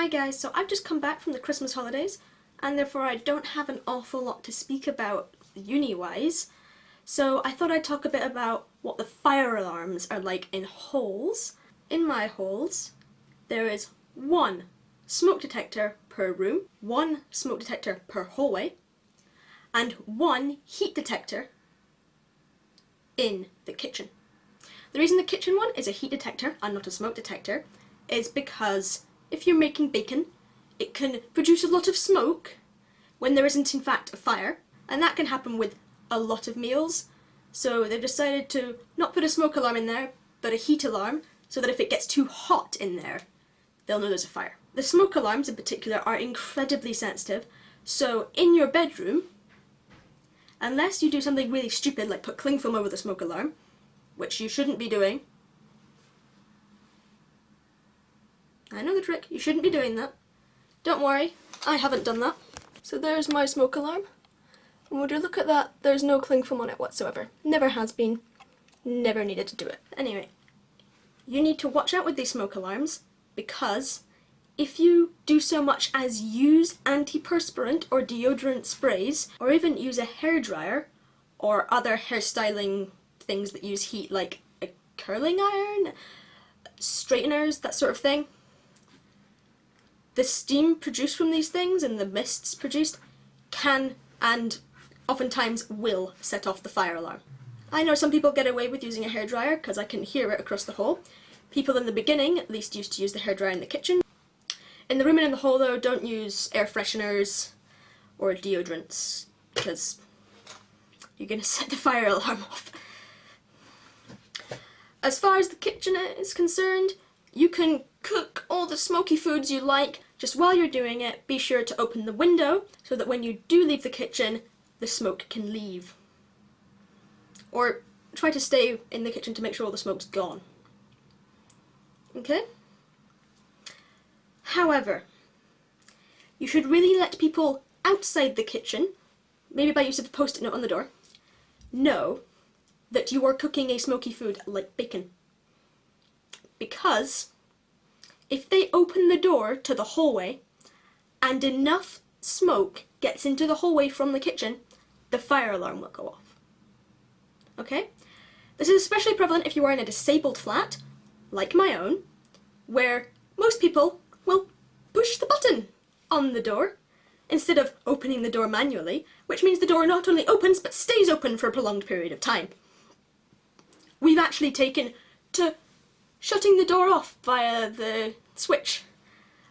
Hi guys, so I've just come back from the Christmas holidays and therefore I don't have an awful lot to speak about uni-wise. So I thought I'd talk a bit about what the fire alarms are like in halls. In my halls there is one smoke detector per room, one smoke detector per hallway, and one heat detector in the kitchen. The reason the kitchen one is a heat detector and not a smoke detector is because if you're making bacon, it can produce a lot of smoke when there isn't in fact a fire, and that can happen with a lot of meals. So they've decided to not put a smoke alarm in there, but a heat alarm, so that if it gets too hot in there, they'll know there's a fire. The smoke alarms in particular are incredibly sensitive, so in your bedroom, unless you do something really stupid like put cling film over the smoke alarm, which you shouldn't be doing. I know the trick, you shouldn't be doing that. Don't worry, I haven't done that. So there's my smoke alarm. And would you look at that, there's no cling film on it whatsoever. Never has been, never needed to do it. Anyway, you need to watch out with these smoke alarms because if you do so much as use antiperspirant or deodorant sprays, or even use a hairdryer or other hairstyling things that use heat like a curling iron, straighteners, that sort of thing, the steam produced from these things and the mists produced can and oftentimes will set off the fire alarm. I know some people get away with using a hairdryer because I can hear it across the hall. People in the beginning at least used to use the hairdryer in the kitchen. In the room and in the hall though, don't use air fresheners or deodorants because you're going to set the fire alarm off. As far as the kitchen is concerned, you can cook all the smoky foods you like. Just while you're doing it, be sure to open the window so that when you do leave the kitchen, the smoke can leave. Or try to stay in the kitchen to make sure all the smoke's gone. Okay? However, you should really let people outside the kitchen, maybe by use of a post-it note on the door, know that you are cooking a smoky food like bacon. Because if they open the door to the hallway and enough smoke gets into the hallway from the kitchen, the fire alarm will go off. Okay? This is especially prevalent if you are in a disabled flat, like my own, where most people will push the button on the door instead of opening the door manually, which means the door not only opens but stays open for a prolonged period of time. We've actually taken to shutting the door off via the switch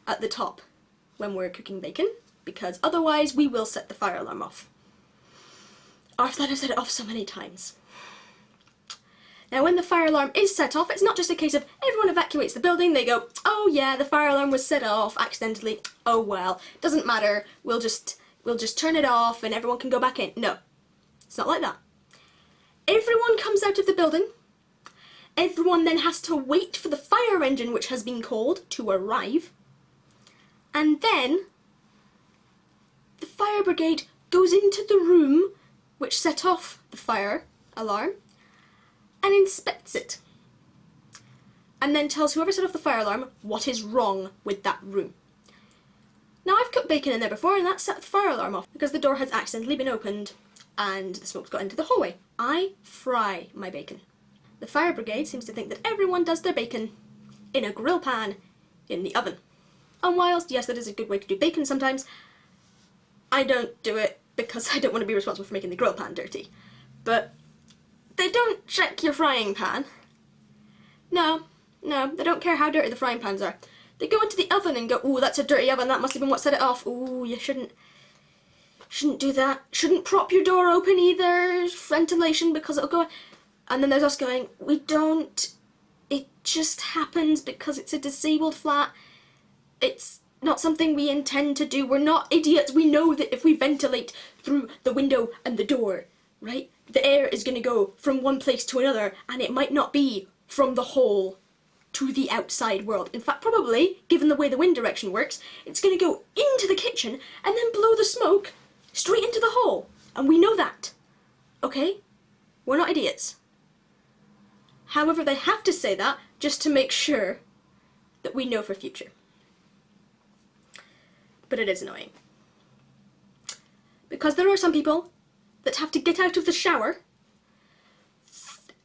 at the top when we're cooking bacon, because otherwise we will set the fire alarm off. After that, I've set it off so many times. Now when the fire alarm is set off, it's not just a case of everyone evacuates the building, they go, oh yeah, the fire alarm was set off accidentally, oh well, doesn't matter, we'll just turn it off and everyone can go back in. No, it's not like that. Everyone comes out of the building. Everyone then has to wait for the fire engine, which has been called, to arrive. And then the fire brigade goes into the room which set off the fire alarm and inspects it. And then tells whoever set off the fire alarm what is wrong with that room. Now I've cooked bacon in there before and that set the fire alarm off because the door has accidentally been opened and the smoke's got into the hallway. I fry my bacon. The fire brigade seems to think that everyone does their bacon in a grill pan in the oven. And whilst, yes, that is a good way to do bacon sometimes, I don't do it because I don't want to be responsible for making the grill pan dirty. But they don't check your frying pan. No, they don't care how dirty the frying pans are. They go into the oven and go, ooh, that's a dirty oven, that must have been what set it off. Ooh, you shouldn't do that. Shouldn't prop your door open either, ventilation, because it'll go... And then there's us going, we don't, it just happens because it's a disabled flat. It's not something we intend to do. We're not idiots. We know that if we ventilate through the window and the door, right, the air is going to go from one place to another and it might not be from the hall to the outside world. In fact, probably, given the way the wind direction works, it's going to go into the kitchen and then blow the smoke straight into the hall. And we know that. Okay? We're not idiots. However, they have to say that just to make sure that we know for future. but it is annoying. Because there are some people that have to get out of the shower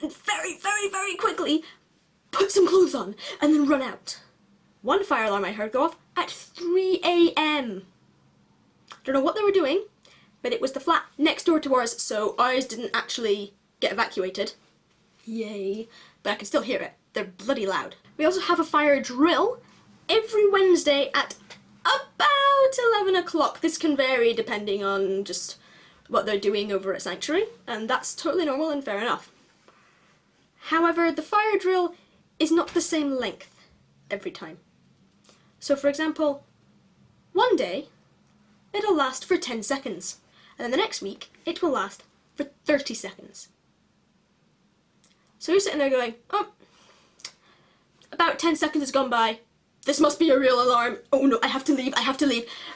and very, very, very quickly put some clothes on and then run out. One fire alarm I heard go off at 3 a.m. Don't know what they were doing, but it was the flat next door to ours, so ours didn't actually get evacuated. Yay. But I can still hear it. They're bloody loud. We also have a fire drill every Wednesday at about 11 o'clock. This can vary depending on just what they're doing over at Sanctuary, and that's totally normal and fair enough. However, the fire drill is not the same length every time. So for example, one day it'll last for 10 seconds, and then the next week it will last for 30 seconds. So you're sitting there going, oh, about 10 seconds has gone by, this must be a real alarm, oh no, I have to leave,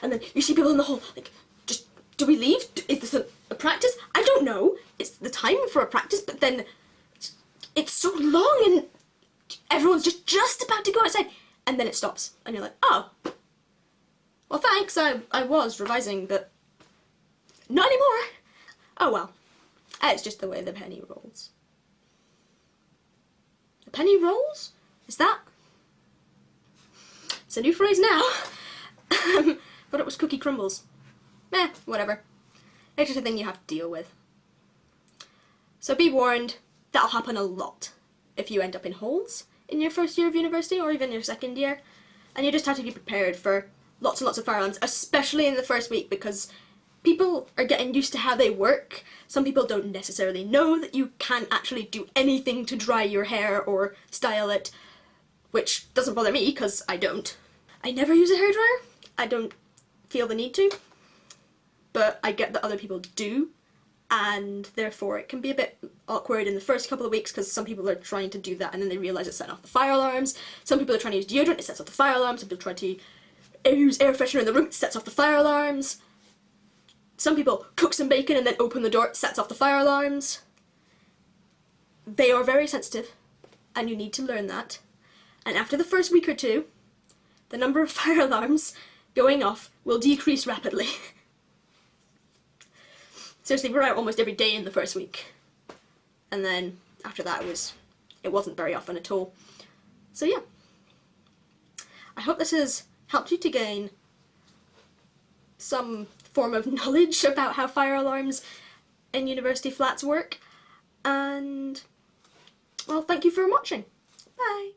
and then you see people in the hall, like, just, do we leave? Is this a practice? I don't know, it's the time for a practice, but then it's so long and everyone's just about to go outside, and then it stops, and you're like, oh, well thanks, I was revising, but not anymore. Oh well, it's just the way the penny rolls. The penny rolls? Is that? It's a new phrase now. Thought it was cookie crumbles. Whatever. It's just a thing you have to deal with. So be warned, that'll happen a lot if you end up in holes in your first year of university or even your second year, and you just have to be prepared for lots and lots of fire alarms, especially in the first week, because people are getting used to how they work. Some people don't necessarily know that you can't actually do anything to dry your hair or style it, which doesn't bother me because I don't. I never use a hairdryer. I don't feel the need to, but I get that other people do, and therefore it can be a bit awkward in the first couple of weeks because some people are trying to do that and then they realise it's setting off the fire alarms. Some people are trying to use deodorant, it sets off the fire alarms. Some people try to use air freshener in the room, it sets off the fire alarms. Some people cook some bacon and then open the door, it sets off the fire alarms. They are very sensitive, and you need to learn that. And after the first week or two, the number of fire alarms going off will decrease rapidly. Seriously, we're out almost every day in the first week. And then after that it wasn't very often at all. So yeah. I hope this has helped you to gain some form of knowledge about how fire alarms in university flats work, and well, thank you for watching. Bye!